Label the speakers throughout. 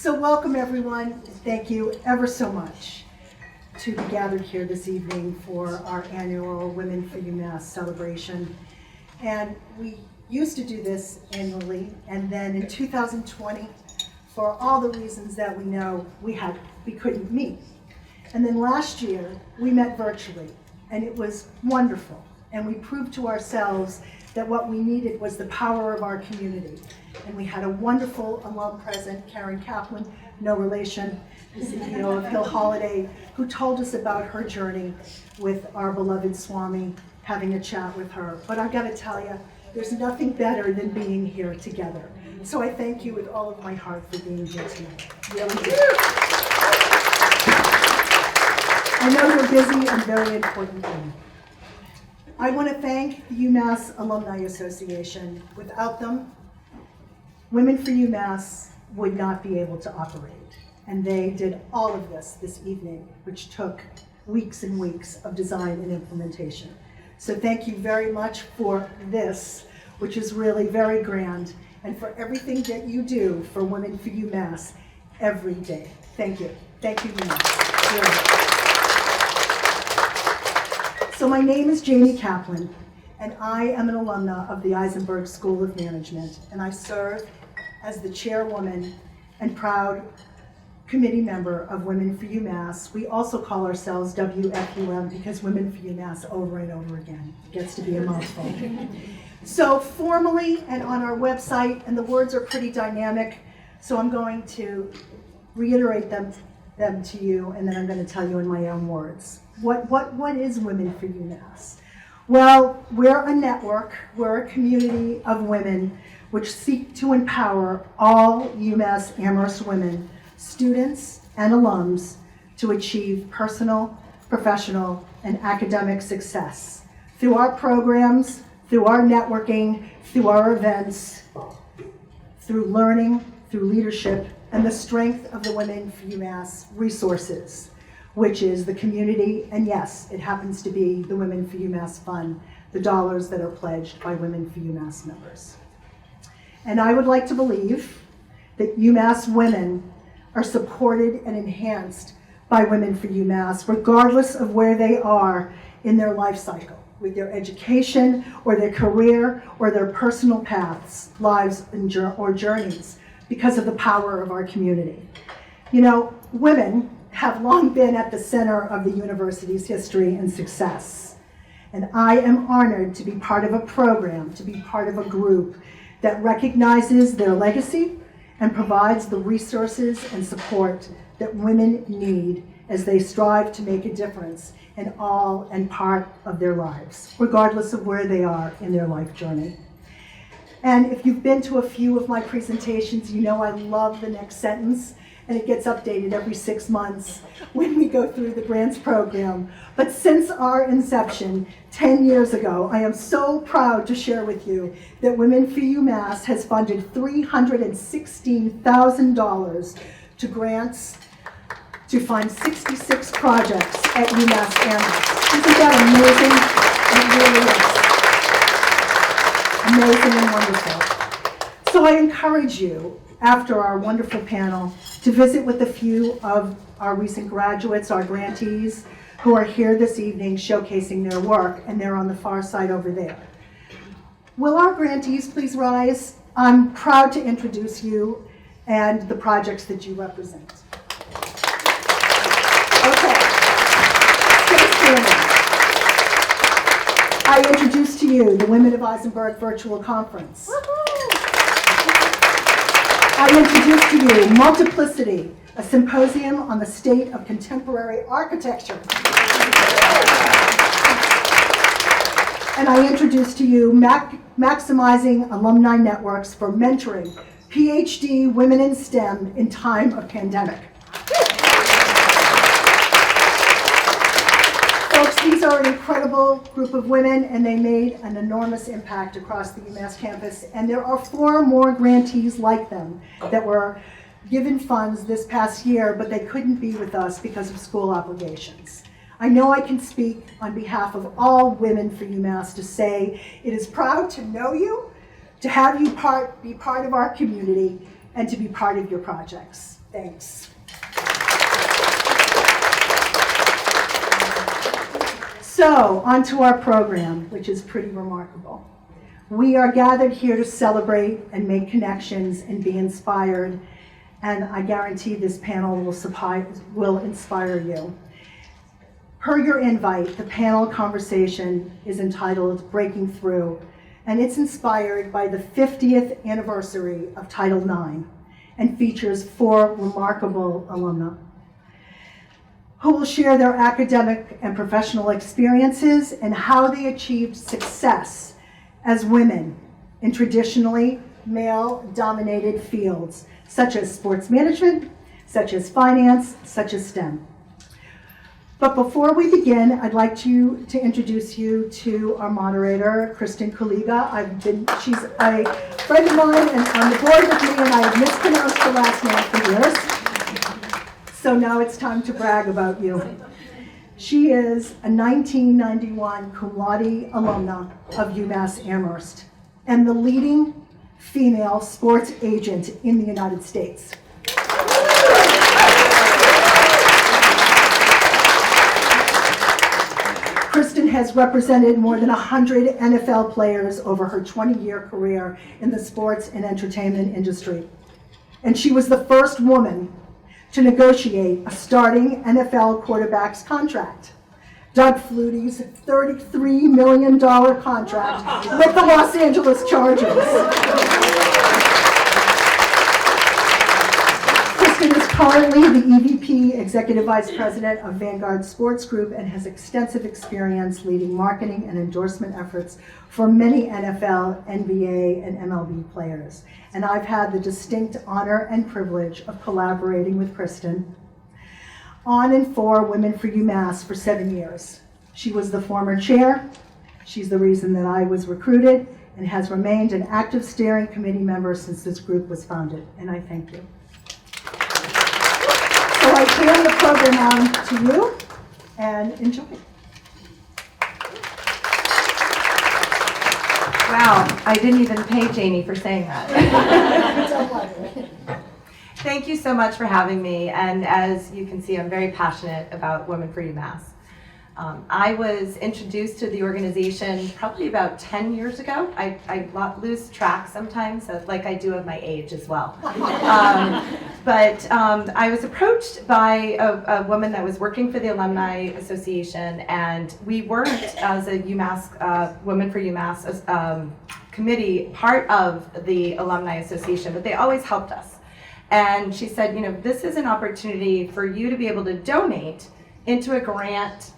Speaker 1: So welcome everyone. Thank you ever so much to be gathered here this evening for our annual Women for UMass celebration. And we used to do this annually, and then in 2020, for all the reasons that we know, we couldn't meet. And then last year, we met virtually, and it was wonderful. And we proved to ourselves that what we needed was the power of our community. And we had a wonderful alum present, Karen Kaplan, no relation, the CEO of Hill Holiday, who told us about her journey with our beloved Swami, having a chat with her. But I've got to tell you, there's nothing better than being here together. So I thank you with all of my heart for being here tonight. Really do. I know you're busy and very important thing. I want to thank the UMass Alumni Association. Without them, Women for UMass would not be able to operate. And they did all of this evening, which took weeks and weeks of design and implementation. So thank you very much for this, which is really very grand, and for everything that you do for Women for UMass every day. Thank you. Thank you, UMass. Really. So my name is Jamie Kaplan, and I am an alumna of the Eisenberg School of Management, and I serve as the chairwoman and proud committee member of Women for UMass. We also call ourselves WFUM because Women for UMass over and over again. It gets to be a mouthful. So formally and on our website, and the words are pretty dynamic, so I'm going to reiterate them to you, and then I'm going to tell you in my own words. What is Women for UMass? Well, we're a network, we're a community of women which seek to empower all UMass Amherst women, students and alums, to achieve personal, professional, and academic success through our programs, through our networking, through our events, through learning, through leadership, and the strength of the Women for UMass resources, which is the community, and yes, it happens to be the Women for UMass Fund, the dollars that are pledged by Women for UMass members. And I would like to believe that UMass women are supported and enhanced by Women for UMass, regardless of where they are in their life cycle, with their education or their career or their personal paths, lives, or journeys, because of the power of our community. You know, women have long been at the center of the university's history and success. And I am honored to be part of a program, to be part of a group that recognizes their legacy and provides the resources and support that women need as they strive to make a difference in all and part of their lives, regardless of where they are in their life journey. And if you've been to a few of my presentations, you know I love the next sentence, and it gets updated every 6 months when we go through the grants program. But since our inception 10 years ago, I am so proud to share with you that Women for UMass has funded $316,000 to grants to fund 66 projects at UMass Amherst. Isn't that amazing? It really is. Amazing and wonderful. So I encourage you, after our wonderful panel, to visit with a few of our recent graduates, our grantees, who are here this evening showcasing their work, and they're on the far side over there. Will our grantees please rise? I'm proud to introduce you and the projects that you represent. Okay. Stay standing. I introduce to you the Women of Eisenberg Virtual Conference. I introduce to you Multiplicity, a symposium on the state of contemporary architecture. And I introduce to you Maximizing Alumni Networks for Mentoring PhD Women in STEM in Time of Pandemic. Folks, these are an incredible group of women, and they made an enormous impact across the UMass campus. And there are 4 more grantees like them that were given funds this past year, but they couldn't be with us because of school obligations. I know I can speak on behalf of all Women for UMass to say it is proud to know you, to have you be part of our community, and to be part of your projects. Thanks. So, on to our program, which is pretty remarkable. We are gathered here to celebrate and make connections and be inspired, and I guarantee this panel will inspire you. Per your invite, the panel conversation is entitled Breaking Through, and it's inspired by the 50th anniversary of Title IX and features 4 remarkable alumna who will share their academic and professional experiences and how they achieved success as women in traditionally male-dominated fields, such as sports management, such as finance, such as STEM. But before we begin, I'd like to introduce you to our moderator, Kristin Colliga. She's a friend of mine and on the board with me, and I have mispronounced her last name for years. So now it's time to brag about you. She is a 1991 cum laude alumna of UMass Amherst and the leading female sports agent in the United States. Kristin has represented more than 100 NFL players over her 20-year career in the sports and entertainment industry. And she was the first woman to negotiate a starting NFL quarterback's contract. Doug Flutie's $33 million contract with the Los Angeles Chargers. Kristin is currently the EVP, Executive Vice President of Vanguard Sports Group, and has extensive experience leading marketing and endorsement efforts for many NFL, NBA, and MLB players. And I've had the distinct honor and privilege of collaborating with Kristin on and for Women for UMass for 7 years. She was the former chair. She's the reason that I was recruited and has remained an active steering committee member since this group was founded, and I thank you. So I hand the program on to you, and enjoy.
Speaker 2: Wow, I didn't even pay Janie for saying that. Thank you so much for having me, and as you can see, I'm very passionate about Women for UMass. I was introduced to the organization probably about 10 years ago. I lose track sometimes, like I do of my age as well. But I was approached by a woman that was working for the Alumni Association, and we weren't, as a UMass, Women for UMass committee, part of the Alumni Association, but they always helped us. And she said, you know, this is an opportunity for you to be able to donate into a grant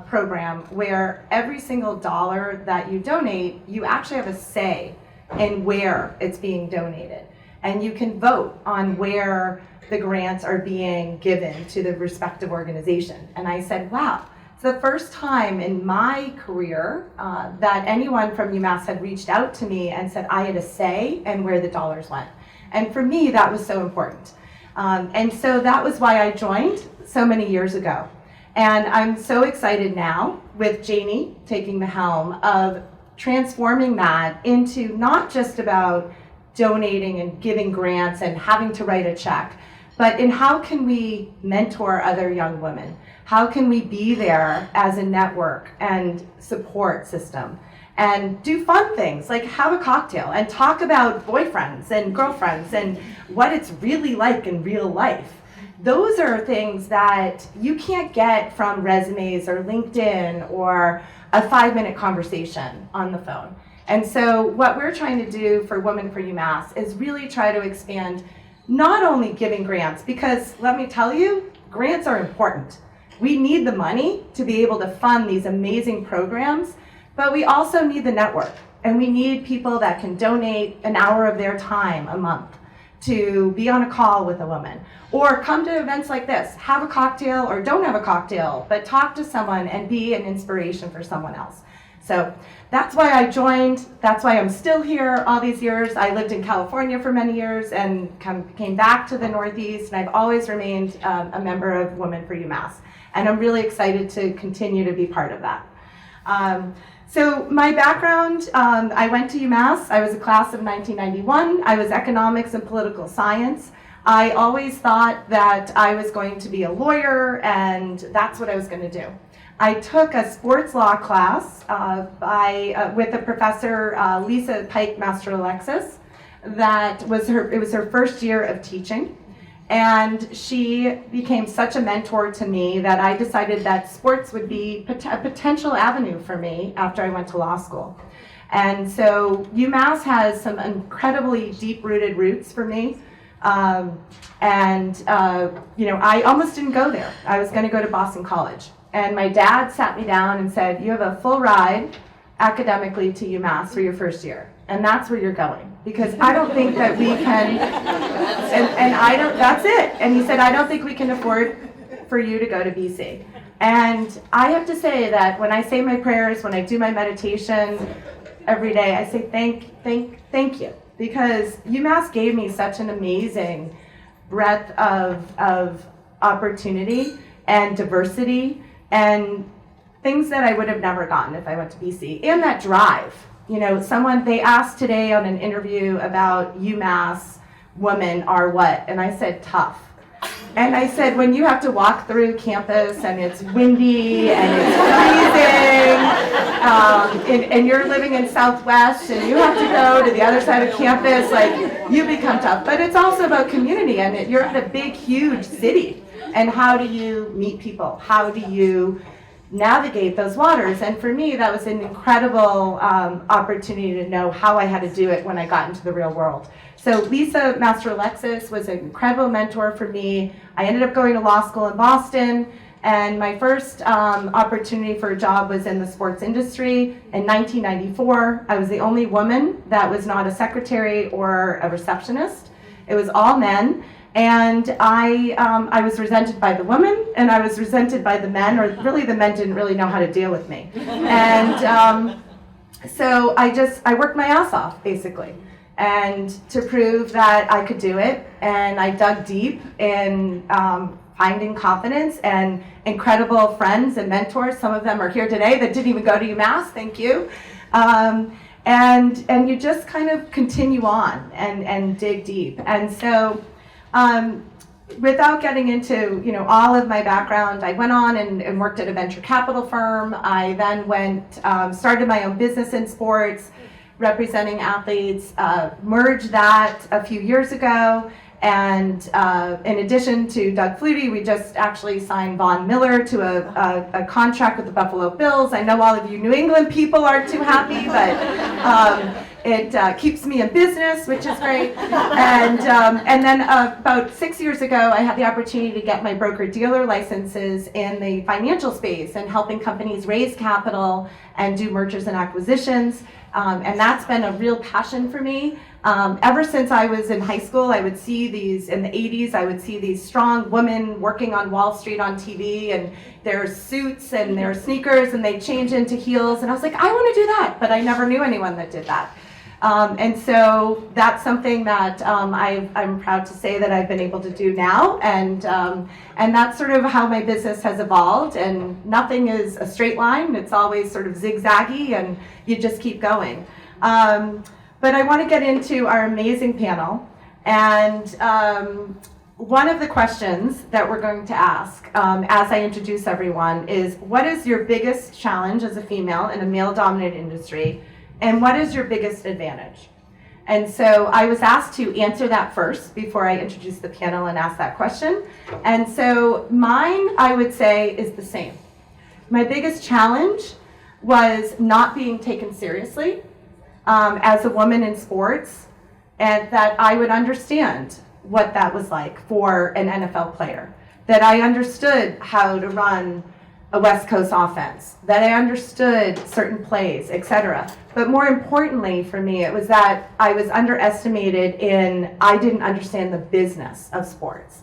Speaker 2: program where every single dollar that you donate, you actually have a say in where it's being donated. And you can vote on where the grants are being given to the respective organization. And I said, wow, it's the first time in my career that anyone from UMass had reached out to me and said I had a say in where the dollars went. And for me, that was so important. And so that was why I joined so many years ago. And I'm so excited now with Janie taking the helm of transforming that into not just about donating and giving grants and having to write a check, but in how can we mentor other young women? How can we be there as a network and support system? And do fun things like have a cocktail and talk about boyfriends and girlfriends and what it's really like in real life. Those are things that you can't get from resumes or LinkedIn or a 5-minute conversation on the phone. And so what we're trying to do for Women for UMass is really try to expand not only giving grants, because let me tell you, grants are important. We need the money to be able to fund these amazing programs, but we also need the network. And we need people that can donate an hour of their time a month to be on a call with a woman, or come to events like this, have a cocktail or don't have a cocktail, but talk to someone and be an inspiration for someone else. So that's why I joined, that's why I'm still here all these years. I lived in California for many years and came back to the Northeast, and I've always remained a member of Women for UMass. And I'm really excited to continue to be part of that. So my background, I went to UMass. I was a class of 1991. I was economics and political science. I always thought that I was going to be a lawyer, and that's what I was going to do. I took a sports law class with a professor, Lisa Pike Master Alexis. It was her first year of teaching, and she became such a mentor to me that I decided that sports would be a potential avenue for me after I went to law school. And so UMass has some incredibly deep-rooted roots for me. I almost didn't go there. I was going to go to Boston College. And my dad sat me down and said, you have a full ride academically to UMass for your first year. And that's where you're going. Because I don't think that we can, that's it. And he said, I don't think we can afford for you to go to BC. And I have to say that when I say my prayers, when I do my meditation every day, I say thank you. Because UMass gave me such an amazing breadth of opportunity and diversity and things that I would have never gotten if I went to BC. And that drive. You know, they asked today on an interview about UMass women are what? And I said tough. And I said, when you have to walk through campus and it's windy and it's freezing, and you're living in Southwest and you have to go to the other side of campus, like, you become tough. But it's also about community, and you're in a big, huge city. And how do you meet people? How do you navigate those waters? And for me, that was an incredible opportunity to know how I had to do it when I got into the real world. So Lisa Master Alexis was an incredible mentor for me. I ended up going to law school in Boston, and my first opportunity for a job was in the sports industry in 1994. I was the only woman that was not a secretary or a receptionist. It was all men. And I was resented by the women, and I was resented by the men, or really the men didn't really know how to deal with me. And so I worked my ass off, basically, and to prove that I could do it. And I dug deep in finding confidence and incredible friends and mentors. Some of them are here today that didn't even go to UMass, thank you. And you just kind of continue on and dig deep. And so without getting into all of my background, I went on and worked at a venture capital firm. I then started my own business in sports, representing athletes, merged that a few years ago. And in addition to Doug Flutie, we just actually signed Von Miller to a contract with the Buffalo Bills. I know all of you New England people aren't too happy, but it keeps me in business, which is great. And then about 6 years ago, I had the opportunity to get my broker-dealer licenses in the financial space and helping companies raise capital and do mergers and acquisitions. And that's been a real passion for me. Ever since I was in high school, I would see these, in the 80s, I would see these strong women working on Wall Street on TV, and their suits and their sneakers, and they change into heels. And I was like, I want to do that, but I never knew anyone that did that. And so that's something that I'm proud to say that I've been able to do now, and that's sort of how my business has evolved. And nothing is a straight line; it's always sort of zigzaggy, and you just keep going. But I want to get into our amazing panel, and one of the questions that we're going to ask as I introduce everyone is, what is your biggest challenge as a female in a male-dominated industry? And what is your biggest advantage? And so I was asked to answer that first before I introduce the panel and ask that question. And so mine, I would say, is the same. My biggest challenge was not being taken seriously as a woman in sports, and that I would understand what that was like for an NFL player, that I understood how to run a West Coast offense, that I understood certain plays, etc. But more importantly for me, it was that I was underestimated I didn't understand the business of sports.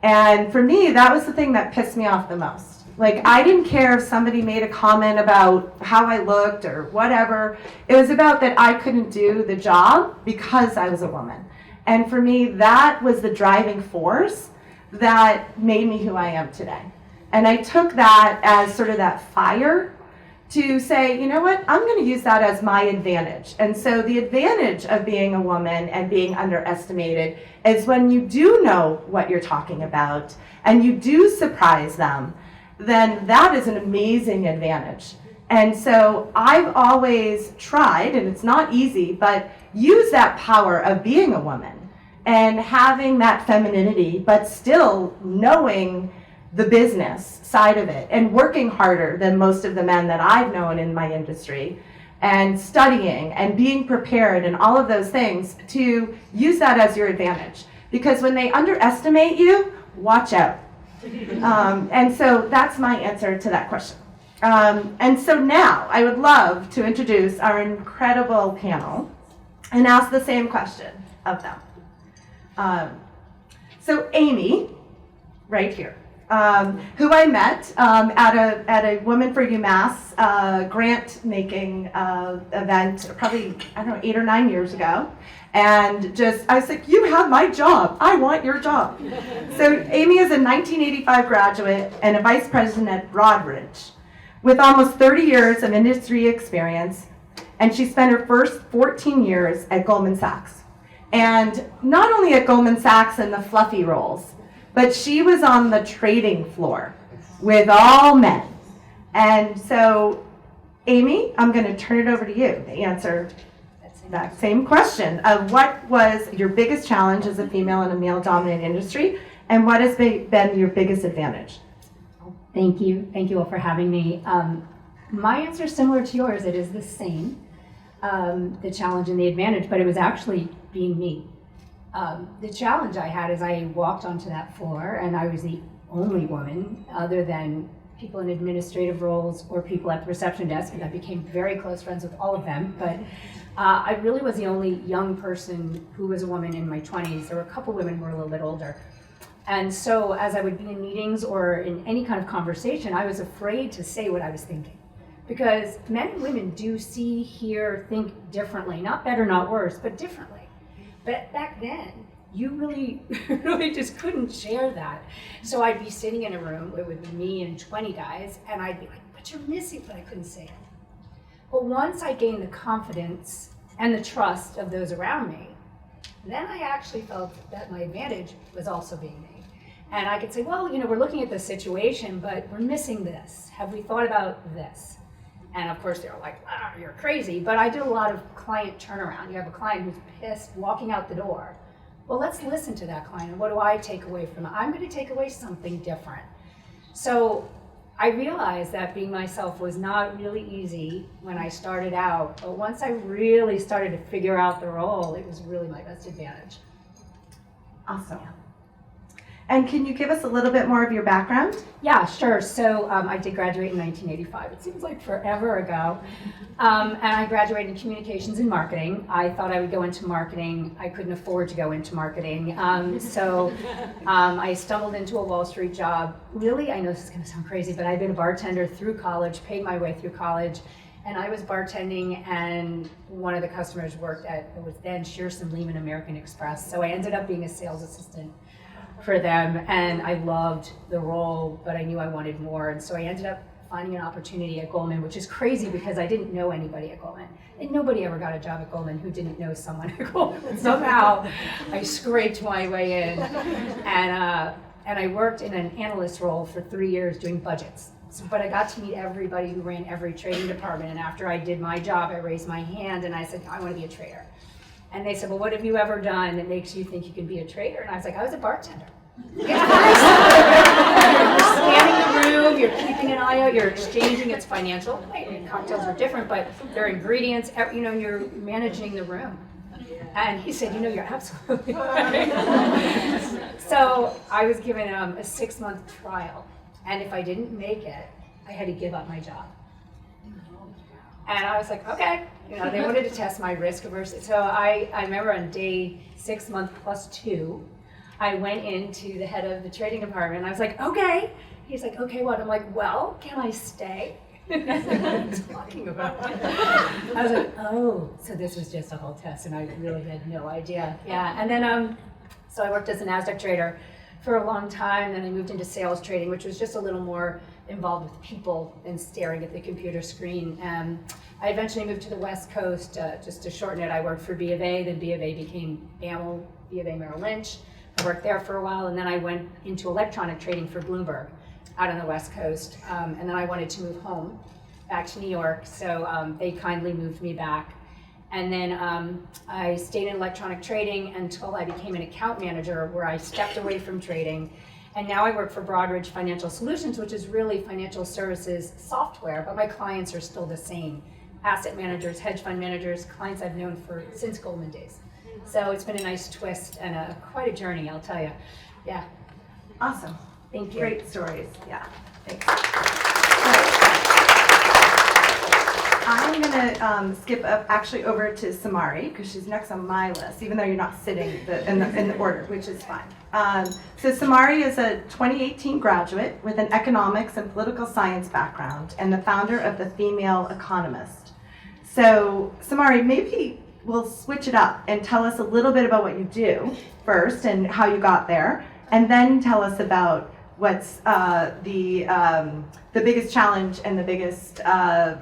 Speaker 2: And for me, that was the thing that pissed me off the most. Like, I didn't care if somebody made a comment about how I looked or whatever. It was about that I couldn't do the job because I was a woman. And for me, that was the driving force that made me who I am today. And I took that as sort of that fire to say, you know what, I'm going to use that as my advantage. And so the advantage of being a woman and being underestimated is when you do know what you're talking about and you do surprise them, then that is an amazing advantage. And so I've always tried, and it's not easy, but use that power of being a woman and having that femininity, but still knowing the business side of it and working harder than most of the men that I've known in my industry, and studying and being prepared and all of those things, to use that as your advantage. Because when they underestimate you, watch out. And so that's my answer to that question. And so now I would love to introduce our incredible panel and ask the same question of them. So Amy, right here, who I met at a Women for UMass grant making event probably, 8 or 9 years ago. And I was like, you have my job. I want your job. So Amy is a 1985 graduate and a vice president at Broadridge with almost 30 years of industry experience. And she spent her first 14 years at Goldman Sachs. And not only at Goldman Sachs in the fluffy roles, but she was on the trading floor with all men. And so, Amy, I'm going to turn it over to you to answer that same question of what was your biggest challenge as a female in a male-dominated industry, and what has been your biggest advantage?
Speaker 3: Thank you. Thank you all for having me. My answer is similar to yours. It is the same, the challenge and the advantage, but it was actually being me. The challenge I had is I walked onto that floor and I was the only woman other than people in administrative roles or people at the reception desk, and I became very close friends with all of them, but I really was the only young person who was a woman in my 20s. There were a couple women who were a little bit older. And so as I would be in meetings or in any kind of conversation, I was afraid to say what I was thinking. Because men and women do see, hear, think differently. Not better, not worse, but differently. But back then, you really just couldn't share that. So I'd be sitting in a room, it would be me and 20 guys, and I'd be like, but you're missing, but I couldn't say it. But once I gained the confidence and the trust of those around me, then I actually felt that my advantage was also being me. And I could say, well, we're looking at this situation, but we're missing this. Have we thought about this? And of course, they're like, you're crazy. But I did a lot of client turnaround. You have a client who's pissed, walking out the door. Well, let's listen to that client. And what do I take away from it? I'm going to take away something different. So I realized that being myself was not really easy when I started out. But once I really started to figure out the role, it was really my best advantage.
Speaker 2: Awesome. And can you give us a little bit more of your background?
Speaker 3: Yeah, sure. So I did graduate in 1985. It seems like forever ago. And I graduated in communications and marketing. I thought I would go into marketing. I couldn't afford to go into marketing. So I stumbled into a Wall Street job. Really, I know this is going to sound crazy, but I've been a bartender through college, paid my way through college. And I was bartending, and one of the customers worked at, it was then Shearson Lehman American Express. So I ended up being a sales assistant for them, and I loved the role, but I knew I wanted more, and so I ended up finding an opportunity at Goldman, which is crazy because I didn't know anybody at Goldman, and nobody ever got a job at Goldman who didn't know someone at Goldman. But somehow I scraped my way in, and I worked in an analyst role for 3 years doing budgets. But I got to meet everybody who ran every trading department, and after I did my job, I raised my hand and I said, I want to be a trader. And they said, well, what have you ever done that makes you think you can be a trader? And I was like, I was a bartender. You're scanning the room, you're keeping an eye out, you're exchanging, it's financial. Cocktails are different, but they're ingredients, you're managing the room. And he said, you're absolutely right. So I was given a 6-month trial. And if I didn't make it, I had to give up my job. And I was like, okay. They wanted to test my risk aversion. So I remember on day 6 month plus 2, I went into the head of the trading department and I was like, okay. He's like, okay, what? I'm like, well, can I stay? He's like, what are you talking about? I was like, oh, so this was just a whole test, and I really had no idea. Yeah, and then, so I worked as a NASDAQ trader for a long time, then I moved into sales trading, which was just a little more involved with people and staring at the computer screen. I eventually moved to the West Coast. Just to shorten it, I worked for B of A, then B of A became BAML, B of A Merrill Lynch. I worked there for a while, and then I went into electronic trading for Bloomberg out on the West Coast. And then I wanted to move home, back to New York, so they kindly moved me back. And then I stayed in electronic trading until I became an account manager, where I stepped away from trading. And now I work for Broadridge Financial Solutions, which is really financial services software, but my clients are still the same. Asset managers, hedge fund managers, clients I've known since Goldman days. So it's been a nice twist and quite a journey, I'll tell you. Yeah.
Speaker 2: Awesome.
Speaker 3: Thank you.
Speaker 2: Great stories. Yeah. Thanks. I'm going to skip up actually over to Samari, because she's next on my list, even though you're not sitting in the order, which is fine. So Samari is a 2018 graduate with an economics and political science background and the founder of The Female Economist. So Samari, maybe we'll switch it up and tell us a little bit about what you do first and how you got there, and then tell us about what's the biggest challenge and the biggest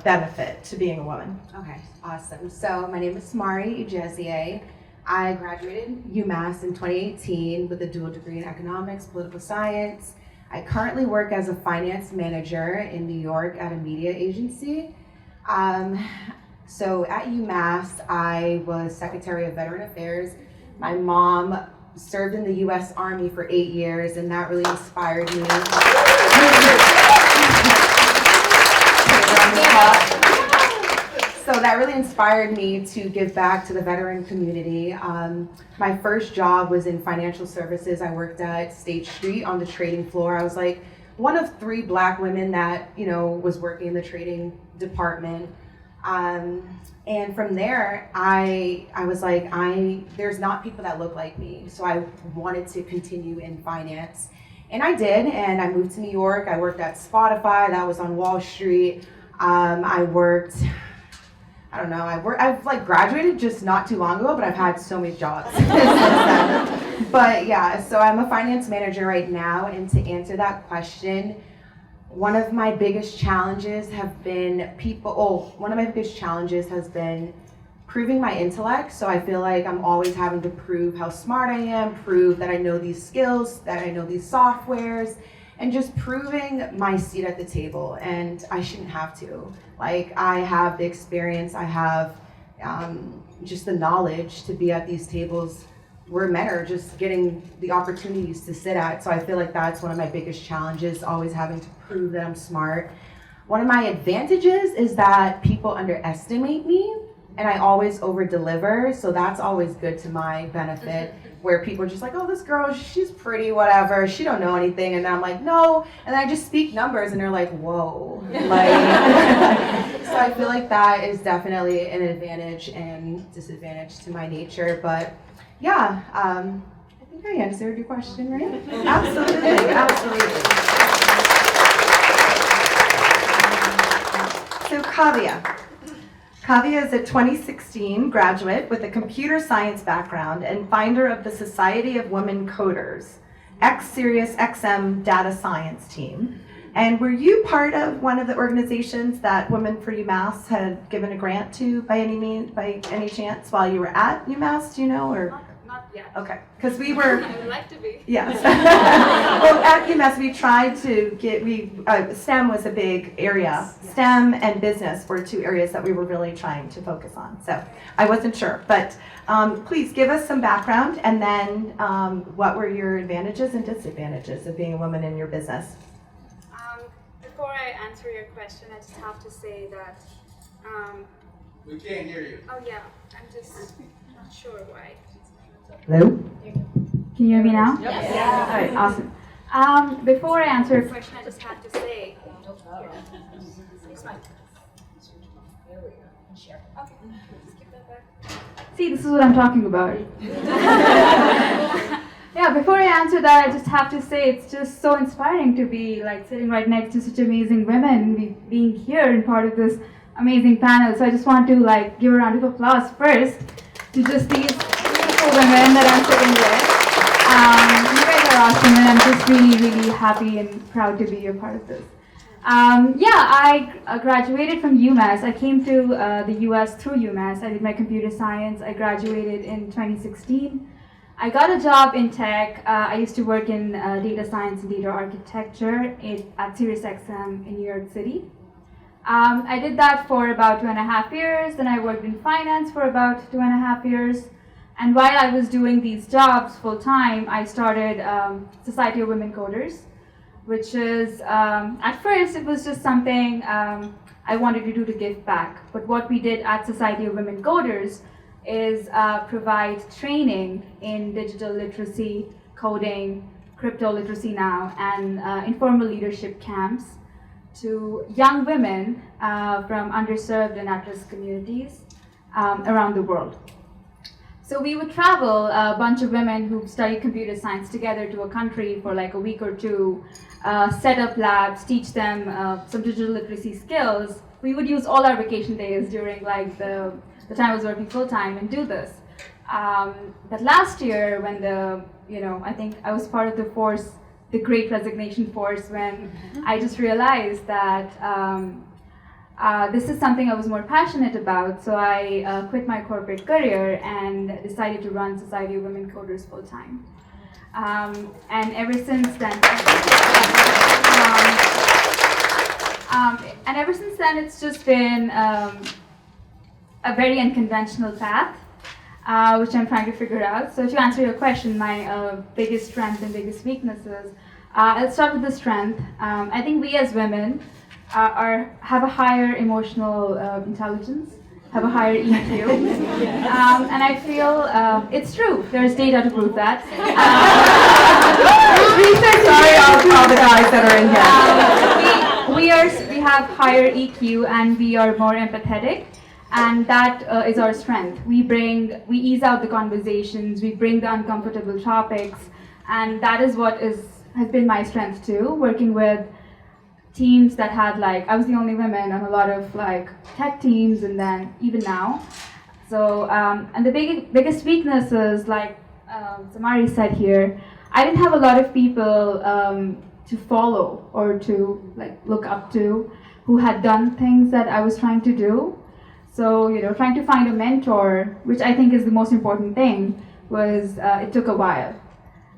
Speaker 2: benefit to being a woman.
Speaker 4: Okay, awesome. So my name is Samari Ujezie. I graduated UMass in 2018 with a dual degree in economics, political science. I currently work as a finance manager in New York at a media agency. So at UMass, I was Secretary of Veteran Affairs. My mom served in the U.S. Army for 8 years, and that really inspired me. So that really inspired me to give back to the veteran community. My first job was in financial services. I worked at State Street on the trading floor. I was like one of 3 Black women that, was working in the trading department. And from there, I was like, there's not people that look like me. So I wanted to continue in finance. And I did, and I moved to New York. I worked at Spotify, that was on Wall Street. I've graduated just not too long ago, but I've had so many jobs since then. But yeah, so I'm a finance manager right now, and to answer that question, one of my biggest challenges has been proving my intellect. So I feel like I'm always having to prove how smart I am, prove that I know these skills, that I know these softwares, and just proving my seat at the table. And I shouldn't have to. Like, I have the experience, I have just the knowledge to be at these tables where men are just getting the opportunities to sit at. So I feel like that's one of my biggest challenges, always having to prove that I'm smart. One of my advantages is that people underestimate me, and I always over-deliver, so that's always good to my benefit, where people are just like, oh, this girl, she's pretty, whatever, she don't know anything, and I'm like, no, and then I just speak numbers, and they're like, whoa. So I feel like that is definitely an advantage and disadvantage to my nature, but yeah, I think I answered your question, right?
Speaker 2: Absolutely, absolutely. So Kavya is a 2016 graduate with a computer science background and founder of the Society of Women Coders, Sirius XM data science team. And were you part of one of the organizations that Women for UMass had given a grant to by any chance while you were at UMass, do you know? Or?
Speaker 5: Not yet.
Speaker 2: Okay, because we were.
Speaker 5: I would like to be.
Speaker 2: Yes. Well, at UMass, we tried to get, STEM was a big area. Yes. STEM and business were 2 areas that we were really trying to focus on. So I wasn't sure, but please give us some background, and then what were your advantages and disadvantages of being a woman in your business?
Speaker 5: Before I answer your question, I just have to say that.
Speaker 6: We can't hear you.
Speaker 5: Oh yeah, I'm just not sure why.
Speaker 7: Hello? Can you hear me now?
Speaker 5: Yes.
Speaker 7: Yeah. All right, awesome. Before I answer
Speaker 5: The question I just had to say. Okay, skip that back.
Speaker 7: See, this is what I'm talking about. Yeah, before I answer that, I just have to say it's just so inspiring to be like sitting right next to such amazing women, being here and part of this amazing panel. So I just want to like give a round of applause first to just these beautiful women that I'm sitting with. You guys are awesome, and I'm just really, really happy and proud to be a part of this. I graduated from UMass. I came to the US through UMass. I did my computer science. I graduated in 2016. I got a job in tech. I used to work in data science and data architecture at SiriusXM in New York City. I did that for about 2.5 years. Then I worked in finance for about 2.5 years. And while I was doing these jobs full time, I started Society of Women Coders, which is, at first, it was just something I wanted to do to give back. But what we did at Society of Women Coders is provide training in digital literacy, coding, crypto literacy now, and informal leadership camps to young women from underserved and at-risk communities around the world. So we would travel, a bunch of women who study computer science together to a country for like a week or two, set up labs, teach them some digital literacy skills. We would use all our vacation days during like the time I was working full time and do this. But last year when I think I was part of the force, the Great Resignation force, when I just realized that this is something I was more passionate about, so I quit my corporate career and decided to run Society of Women Coders full time. And ever since then, it's just been a very unconventional path, which I'm trying to figure out. So to answer your question, my biggest strength and biggest weaknesses, I'll start with the strength. I think we as women have a higher emotional intelligence, have a higher EQ, and I feel it's true. There's data to prove that.
Speaker 2: Sorry, all the guys that are in here.
Speaker 7: We have higher EQ and we are more empathetic, and that is our strength. We ease out the conversations, we bring the uncomfortable topics, and that is what has been my strength too, working with teams that had I was the only woman on a lot of tech teams, and then even now. So and the biggest weakness is Samari said here, I didn't have a lot of people to follow or to look up to who had done things that I was trying to do. So trying to find a mentor, which I think is the most important thing, was it took a while,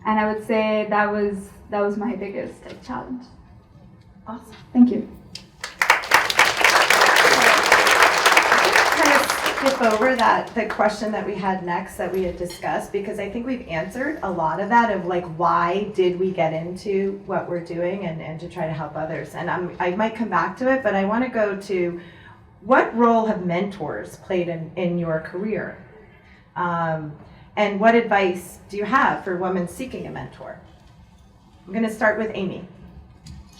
Speaker 7: and I would say that was my biggest challenge.
Speaker 2: Awesome.
Speaker 7: Thank you.
Speaker 2: Kind of skip over the question that we had next that we had discussed, because I think we've answered a lot of that of why did we get into what we're doing and to try to help others. And I might come back to it, but I want to go to what role have mentors played in your career? And what advice do you have for women seeking a mentor? I'm going to start with Amy.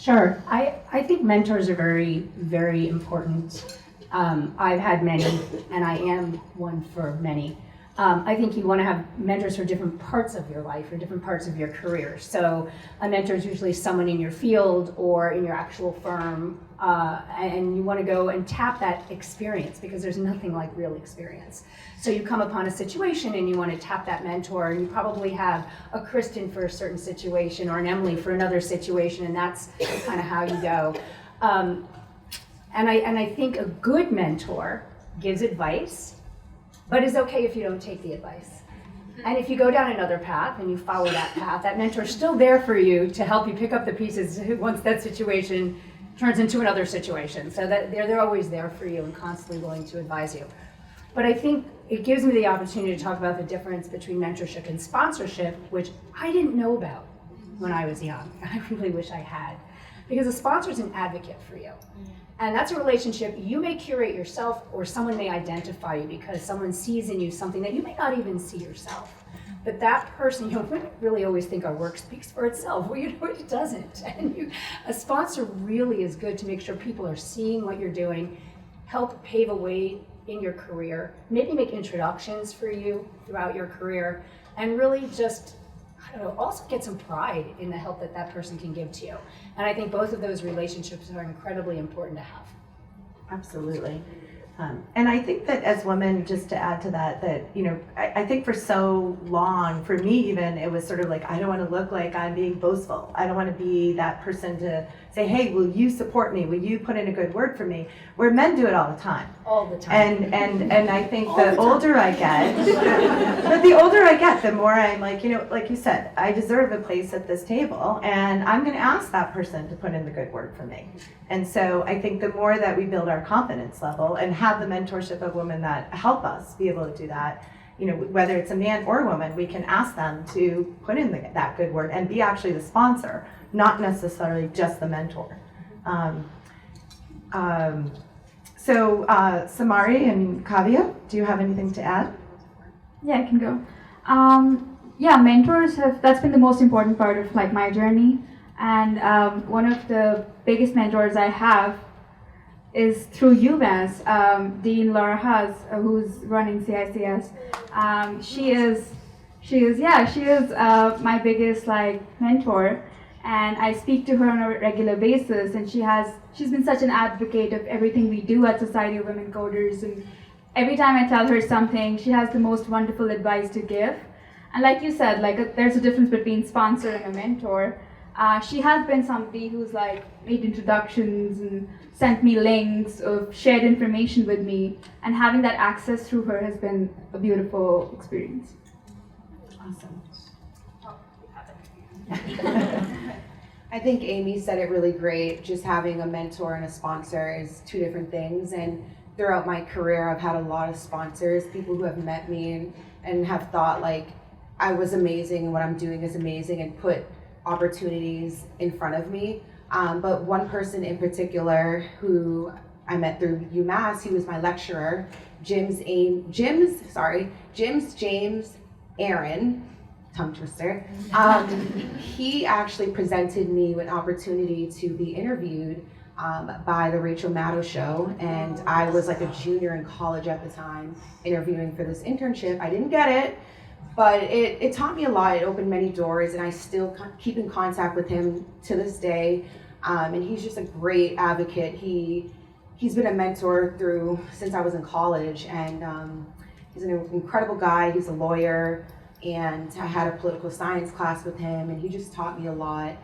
Speaker 3: Sure. I think mentors are very, very important. I've had many, and I am one for many. I think you want to have mentors for different parts of your life or different parts of your career. So a mentor is usually someone in your field or in your actual firm, and you want to go and tap that experience, because there's nothing like real experience. So you come upon a situation and you want to tap that mentor, and you probably have a Kristin for a certain situation or an Emily for another situation, and that's kind of how you go. And I think a good mentor gives advice, but it's okay if you don't take the advice. And if you go down another path and you follow that path, that mentor's still there for you to help you pick up the pieces once that situation turns into another situation. So that they're always there for you and constantly willing to advise you. But I think it gives me the opportunity to talk about the difference between mentorship and sponsorship, which I didn't know about when I was young. I really wish I had. Because a sponsor is an advocate for you. And that's a relationship you may curate yourself, or someone may identify you because someone sees in you something that you may not even see yourself. But that person, we really always think our work speaks for itself. Well, it doesn't. And a sponsor really is good to make sure people are seeing what you're doing, help pave a way in your career, maybe make introductions for you throughout your career, and really just, also get some pride in the help that person can give to you. And I think both of those relationships are incredibly important to have.
Speaker 2: Absolutely. And I think that as women, just to add to that, I think for so long, for me even, it was sort of like, I don't want to look like I'm being boastful. I don't want to be that person to say, hey, will you support me? Will you put in a good word for me? Where men do it all the time.
Speaker 3: All the time.
Speaker 2: And I think the older I get, but the older I get, the more I'm like, like you said, I deserve a place at this table, and I'm going to ask that person to put in the good word for me. And so I think the more that we build our confidence level and have the mentorship of women that help us be able to do that, whether it's a man or a woman, we can ask them to put in that good word and be actually the sponsor, not necessarily just the mentor. So Samari and Kavya, do you have anything to add?
Speaker 7: Yeah, I can go. Mentors that's been the most important part of like my journey. And one of the biggest mentors I have is through UMass, Dean Laura Haas, who's running CICS. She is my biggest like mentor, and I speak to her on a regular basis. And she's been such an advocate of everything we do at Society of Women Coders. And every time I tell her something, she has the most wonderful advice to give. And like you said, there's a difference between sponsor and a mentor. She has been somebody who's like made introductions and sent me links of shared information with me, and having that access through her has been a beautiful experience.
Speaker 2: Awesome.
Speaker 4: I think Amy said it really great. Just having a mentor and a sponsor is two different things. And throughout my career, I've had a lot of sponsors, people who have met me and have thought like I was amazing and what I'm doing is amazing, and put opportunities in front of me. But one person in particular who I met through UMass, he was my lecturer, James James Aaron, tongue twister. He actually presented me with an opportunity to be interviewed by the Rachel Maddow show, and I was like a junior in college at the time interviewing for this internship. I didn't get it, but it taught me a lot. It opened many doors, and I still keep in contact with him to this day. And he's just a great advocate. He's been a mentor since I was in college, and he's an incredible guy. He's a lawyer, and I had a political science class with him, and he just taught me a lot.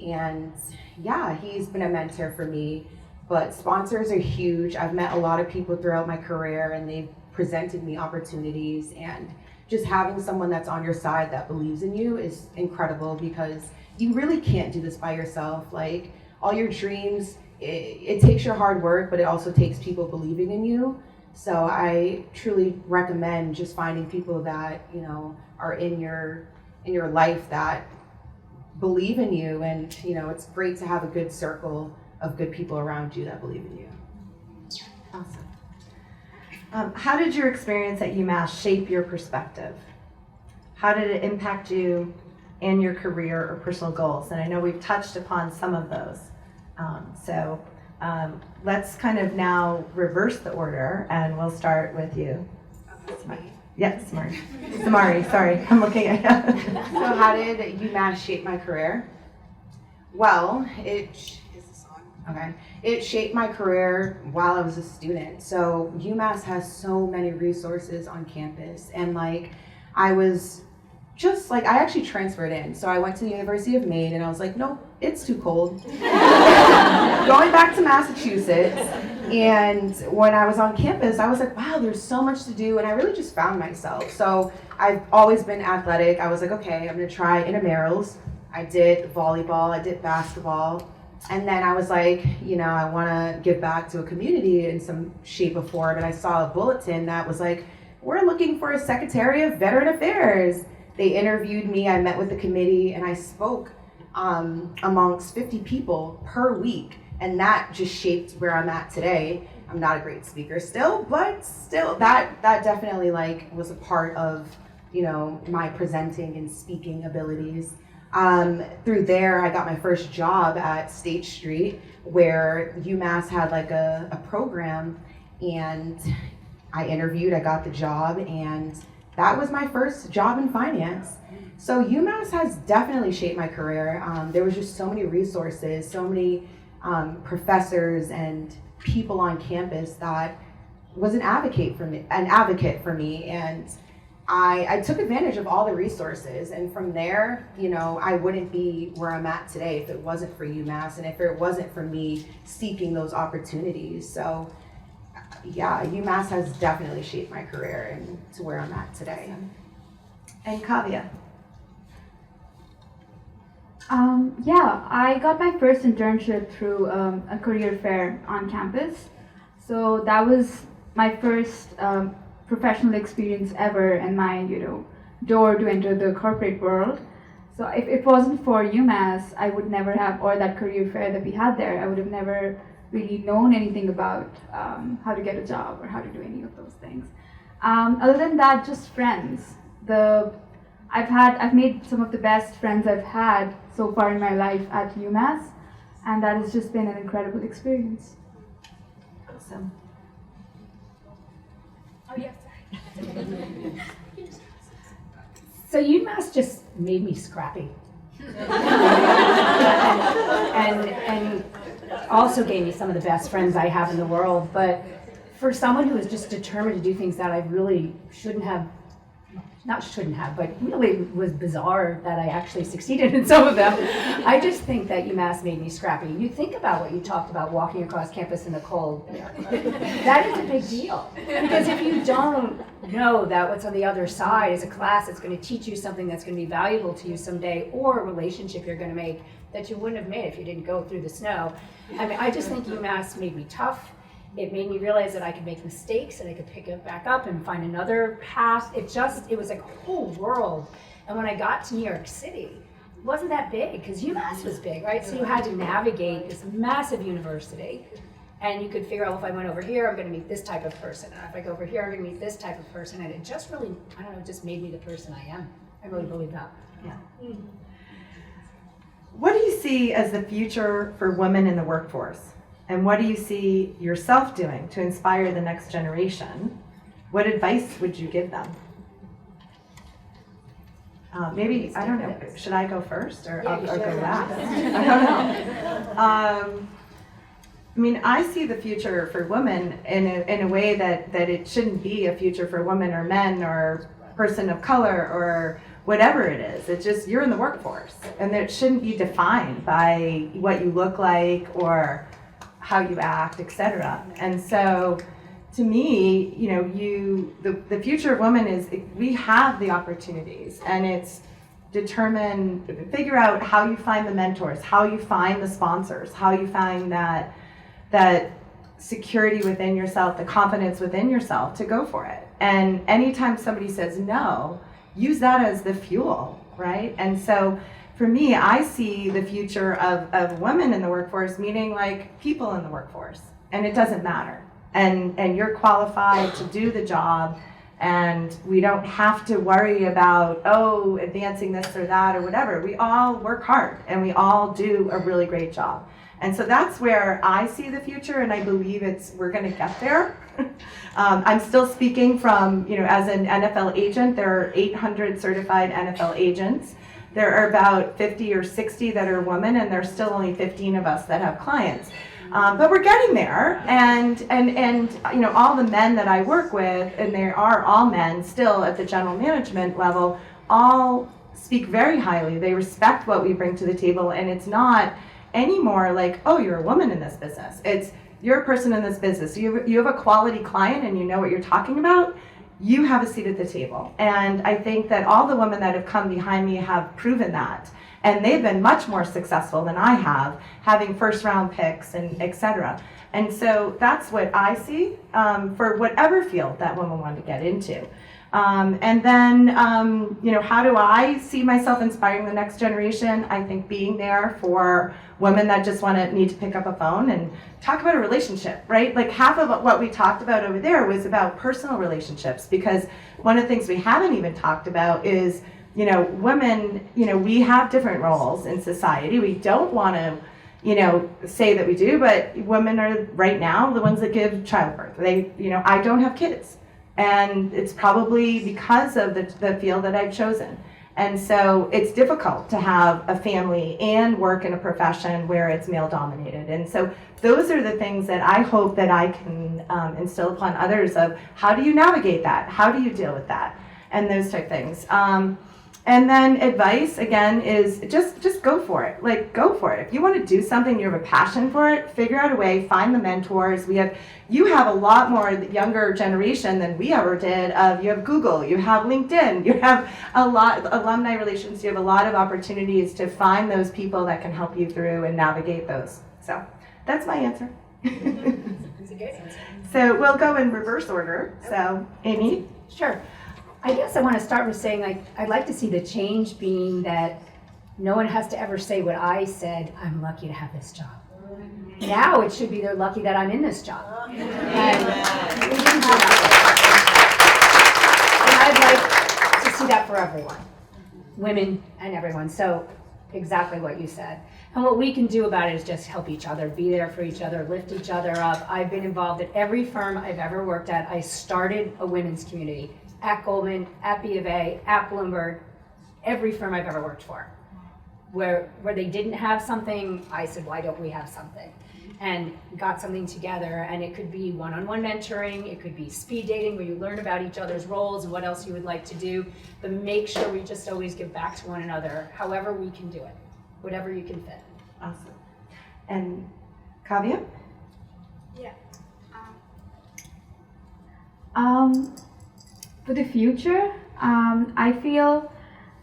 Speaker 4: And yeah, he's been a mentor for me. But sponsors are huge. I've met a lot of people throughout my career, and they've presented me opportunities, and just having someone that's on your side that believes in you is incredible, because you really can't do this by yourself. Like, all your dreams, it takes your hard work, but it also takes people believing in you. So I truly recommend just finding people that, are in your life that believe in you. And, it's great to have a good circle of good people around you that believe in you.
Speaker 2: Awesome. How did your experience at UMass shape your perspective? How did it impact you and your career or personal goals? And I know we've touched upon some of those. Let's kind of now reverse the order, and we'll start with you. Yes, Samari. Samari, sorry, I'm looking at you.
Speaker 4: So how did UMass shape my career? Well, it shaped my career while I was a student. So UMass has so many resources on campus, and I was just I actually transferred in. So I went to the University of Maine, and I was like, nope, it's too cold. Going back to Massachusetts. And when I was on campus, I was like, wow, there's so much to do, and I really just found myself. So I've always been athletic. I was like, okay, I'm gonna try intramurals. I did volleyball, I did basketball. And then I was like, I wanna give back to a community in some shape or form. And I saw a bulletin that was like, we're looking for a Secretary of Veteran Affairs. They interviewed me, I met with the committee, and I spoke amongst 50 people per week. And that just shaped where I'm at today. I'm not a great speaker still, but still that definitely was a part of, my presenting and speaking abilities. Through there, I got my first job at State Street, where UMass had a program, and I interviewed, I got the job, and that was my first job in finance. So UMass has definitely shaped my career. There was just so many resources, so many professors and people on campus that was an advocate for me, and I took advantage of all the resources, and from there, you know, I wouldn't be where I'm at today if it wasn't for UMass and if it wasn't for me seeking those opportunities. So yeah, UMass has definitely shaped my career and to where I'm at today.
Speaker 2: And Kavya?
Speaker 7: Yeah, I got my first internship through a career fair on campus. So that was my first professional experience ever and my, you know, door to enter the corporate world. So if it wasn't for UMass, I would never have, or that career fair that we had there, I would have never really known anything about how to get a job or how to do any of those things. Other than that, just friends. I've made some of the best friends I've had so far in my life at UMass, and that has just been an incredible experience.
Speaker 2: Awesome.
Speaker 5: Oh, yes, sorry.
Speaker 3: So UMass just made me scrappy. and also gave me some of the best friends I have in the world. But for someone who is just determined to do things that I really but really was bizarre that I actually succeeded in some of them. I just think that UMass made me scrappy. You think about what you talked about, walking across campus in the cold. That is a big deal. Because if you don't know that what's on the other side is a class that's going to teach you something that's going to be valuable to you someday, or a relationship you're going to make that you wouldn't have made if you didn't go through the snow. I mean, I just think UMass made me tough. It made me realize that I could make mistakes and I could pick it back up and find another path. It was like a whole world. And when I got to New York City, it wasn't that big because UMass was big, right? So you had to navigate this massive university, and you could figure out, well, if I went over here, I'm going to meet this type of person. And if I go over here, I'm going to meet this type of person. And it just really, I don't know, it just made me the person I am. I really believe that. Yeah.
Speaker 2: What do you see as the future for women in the workforce? And what do you see yourself doing to inspire the next generation? What advice would you give them? Maybe, I don't know, should I go first or go last? I don't know. I mean, I see the future for women in a way that it shouldn't be a future for women or men or person of color or whatever it is. It's just, you're in the workforce, and it shouldn't be defined by what you look like or how you act, etc. And so, to me, you know, the future of women is, we have the opportunities, and it's figure out how you find the mentors, how you find the sponsors, how you find that security within yourself, the confidence within yourself to go for it. And anytime somebody says no, use that as the fuel, right? And so, for me, I see the future of women in the workforce, meaning like people in the workforce, and it doesn't matter. And you're qualified to do the job, and we don't have to worry about, advancing this or that or whatever. We all work hard, and we all do a really great job. And so that's where I see the future, and I believe we're going to get there. I'm still speaking from, as an NFL agent. There are 800 certified NFL agents. There are about 50 or 60 that are women, and there's still only 15 of us that have clients. But we're getting there, and all the men that I work with, and they are all men still at the general management level, all speak very highly. They respect what we bring to the table, and it's not anymore like, oh, you're a woman in this business. It's, you're a person in this business. You have a quality client, and you know what you're talking about. You have a seat at the table. And I think that all the women that have come behind me have proven that. And they've been much more successful than I have, having first round picks and et cetera. And so that's what I see for whatever field that women want to get into. And then, how do I see myself inspiring the next generation? I think being there for women that just need to pick up a phone and talk about a relationship, right? Like half of what we talked about over there was about personal relationships, because one of the things we haven't even talked about is, women, we have different roles in society. We don't want to, say that we do, but women are right now the ones that give childbirth. I don't have kids. And it's probably because of the field that I've chosen. And so it's difficult to have a family and work in a profession where it's male dominated. And so those are the things that I hope that I can instill upon others of how do you navigate that? How do you deal with that? And those type things. And then advice, again, is just go for it. Like, go for it. If you want to do something, you have a passion for it, figure out a way, find the mentors. You have a lot more younger generation than we ever did of, you have Google, you have LinkedIn, you have a lot, alumni relations, you have a lot of opportunities to find those people that can help you through and navigate those. So that's my answer.
Speaker 3: That's a good answer.
Speaker 2: So we'll go in reverse order. So, Amy?
Speaker 3: Sure. I guess I want to start with saying, like, I'd like to see the change being that no one has to ever say what I said, I'm lucky to have this job. Now it should be they're lucky that I'm in this job. And we didn't have that. And I'd like to see that for everyone, women and everyone. So exactly what you said. And what we can do about it is just help each other, be there for each other, lift each other up. I've been involved at every firm I've ever worked at. I started a women's community at Goldman, at B of A, at Bloomberg, every firm I've ever worked for. Where they didn't have something, I said, why don't we have something? And got something together, and it could be one-on-one mentoring, it could be speed dating where you learn about each other's roles and what else you would like to do, but make sure we just always give back to one another, however we can do it, whatever you can fit.
Speaker 2: Awesome. And Kavya?
Speaker 5: Yeah.
Speaker 7: For the future, I feel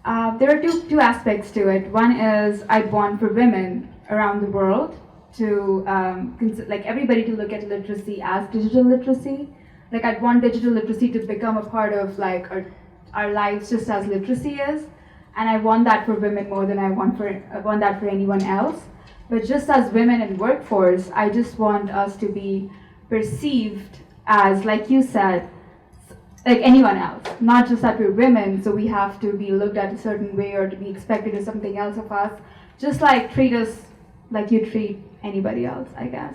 Speaker 7: there are two aspects to it. One is I'd want for women around the world to, like everybody to look at literacy as digital literacy. Like I'd want digital literacy to become a part of like our lives just as literacy is. And I want that for women more than I want that for anyone else. But just as women in workforce, I just want us to be perceived as, like you said, like anyone else, not just that we're women, so we have to be looked at a certain way or to be expected of something else of us. Just like treat us like you treat anybody else, I guess.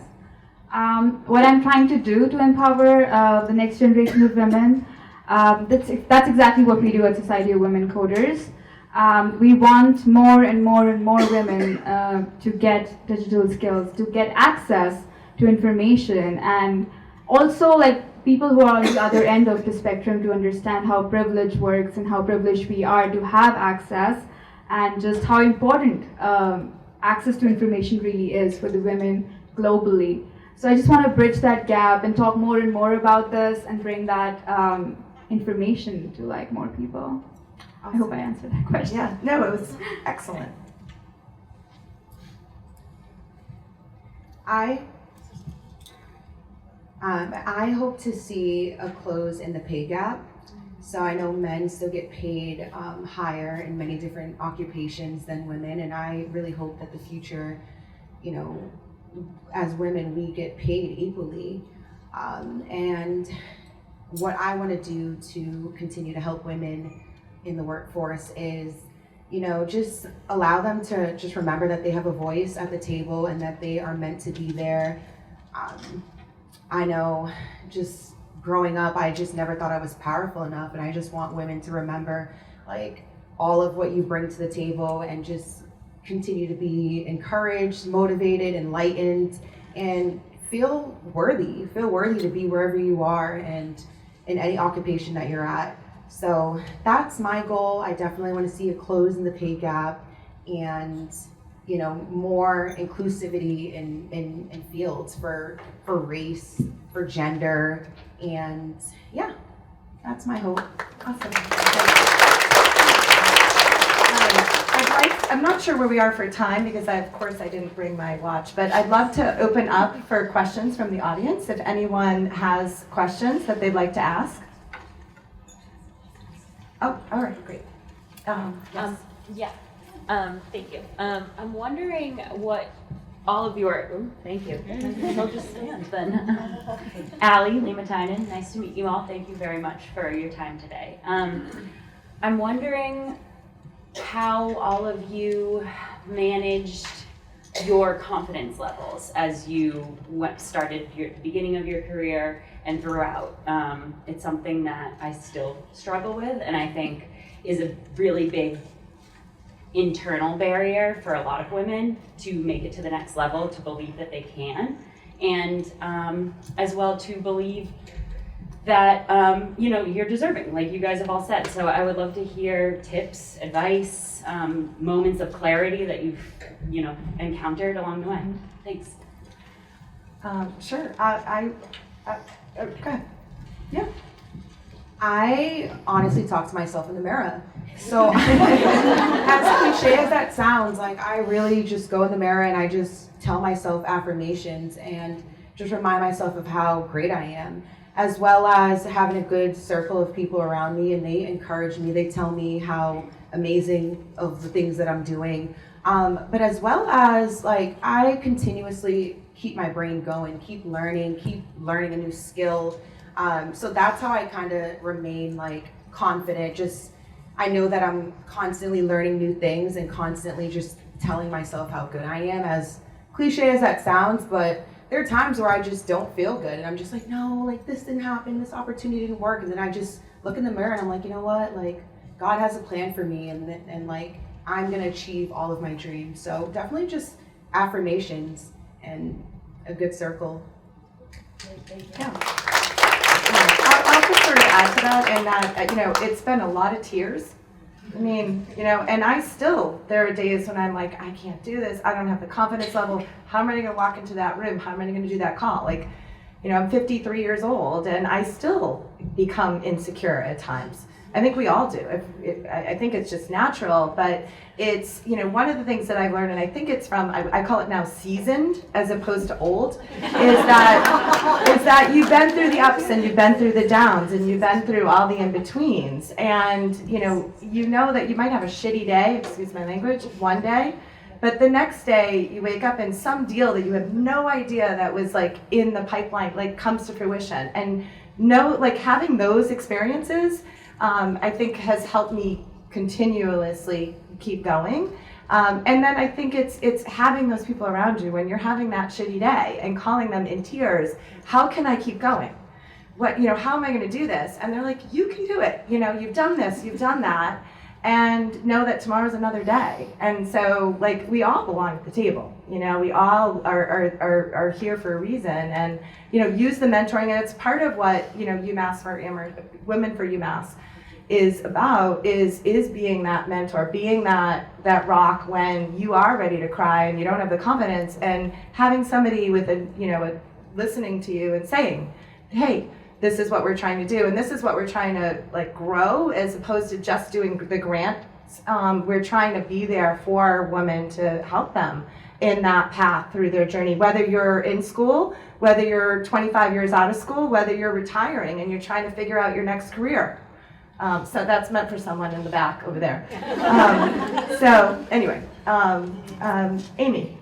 Speaker 7: What I'm trying to do to empower the next generation of women, that's exactly what we do at Society of Women Coders. We want more and more and more women to get digital skills, to get access to information, and also like people who are on the other end of the spectrum to understand how privilege works and how privileged we are to have access, and just how important access to information really is for the women globally. So I just want to bridge that gap and talk more and more about this and bring that information to like more people. Awesome. I hope I answered that question.
Speaker 2: Yeah, no, it was excellent.
Speaker 4: I hope to see a close in the pay gap. So I know men still get paid higher in many different occupations than women, and I really hope that the future, you know, as women, we get paid equally. And what I want to do to continue to help women in the workforce is, you know, just allow them to just remember that they have a voice at the table and that they are meant to be there. I know just growing up, I just never thought I was powerful enough, and I just want women to remember like all of what you bring to the table and just continue to be encouraged, motivated, enlightened, and feel worthy to be wherever you are and in any occupation that you're at. So that's my goal. I definitely want to see a close in the pay gap and, you know, more inclusivity in fields for race, for gender, and yeah, that's my hope.
Speaker 2: Awesome. I'm not sure where we are for time because of course I didn't bring my watch, but I'd love to open up for questions from the audience if anyone has questions that they'd like to ask. Oh, all right, great. Yes.
Speaker 8: Thank you. I'm wondering what all of your, thank you. I'll just stand then. Allie Limatainen, nice to meet you all. Thank you very much for your time today. I'm wondering how all of you managed your confidence levels as you started the beginning of your career and throughout. It's something that I still struggle with, and I think is a really big internal barrier for a lot of women to make it to the next level, to believe that they can, and as well to believe that you're deserving, like you guys have all said. So I would love to hear tips, advice, moments of clarity that you've encountered along the way. Thanks.
Speaker 2: Sure. Go ahead. Yeah.
Speaker 4: I honestly talk to myself in the mirror. So as cliche as that sounds, like I really just go in the mirror and I just tell myself affirmations and just remind myself of how great I am, as well as having a good circle of people around me, and they encourage me. They tell me how amazing of the things that I'm doing. But as well as like I continuously keep my brain going, keep learning a new skill. So that's how I kind of remain like confident. Just I know that I'm constantly learning new things and constantly just telling myself how good I am, as cliche as that sounds, but there are times where I just don't feel good and I'm just like, no, like this didn't happen, this opportunity didn't work. And then I just look in the mirror and I'm like, you know what, like God has a plan for me, and like I'm gonna achieve all of my dreams. So definitely just affirmations and a good circle.
Speaker 2: Yeah. I'll just sort of add to that, and that, it's been a lot of tears. I mean, and there are days when I'm like, I can't do this. I don't have the confidence level. How am I going to walk into that room? How am I going to do that call? Like, I'm 53 years old and I still become insecure at times. I think we all do. I think it's just natural, but it's, one of the things that I've learned, and I think it's from, I call it now seasoned as opposed to old, is that you've been through the ups and you've been through the downs and you've been through all the in-betweens. And, you know that you might have a shitty day, excuse my language, one day, but the next day you wake up and some deal that you have no idea that was like in the pipeline, like comes to fruition. And having those experiences, I think has helped me continuously keep going. And then I think it's having those people around you when you're having that shitty day and calling them in tears, how can I keep going? How am I going to do this? And they're like, you can do it. You've done this, you've done that, and know that tomorrow's another day. And so we all belong at the table. We all are here for a reason, and use the mentoring, and it's part of what UMass for Women for UMass is about, is being that mentor, being that rock when you are ready to cry and you don't have the confidence, and having somebody with listening to you and saying, hey, this is what we're trying to do, and this is what we're trying to grow, as opposed to just doing the grants. We're trying to be there for women to help them in that path through their journey, whether you're in school, whether you're 25 years out of school, whether you're retiring and you're trying to figure out your next career. So that's meant for someone in the back over there. So anyway, Amy.